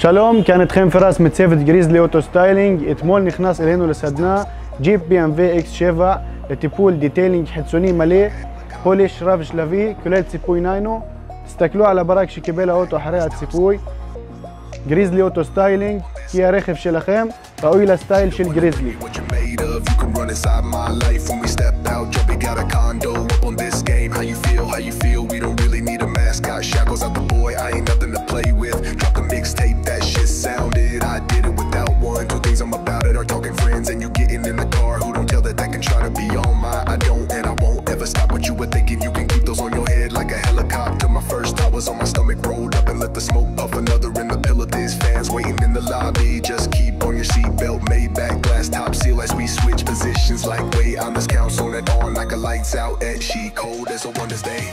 שלום, כאן איתכם פרס מצוות גריזלי אוטו סטיילינג. אתמול נכנס אלינו לסדנה ג'יפ BMW X7 לטיפול דיטיילינג חיצוני מלא, פוליש רב שלבי, כולל ציפוי ניינו. תסתכלו על הברק שקיבל האוטו אחרי הציפוי. גריזלי אוטו סטיילינג, כי הרכב שלכם ראוי לסטייל של גריזלי. Stop what you were thinking, you can keep those on your head like a helicopter. My first thought was on my stomach, rolled up and let the smoke puff. Another in the pillow, there's fans waiting in the lobby. Just keep on your seatbelt, Maybach glass top seal as we switch positions like wait, I'm this council it on like a lights out at she cold as a wonders day.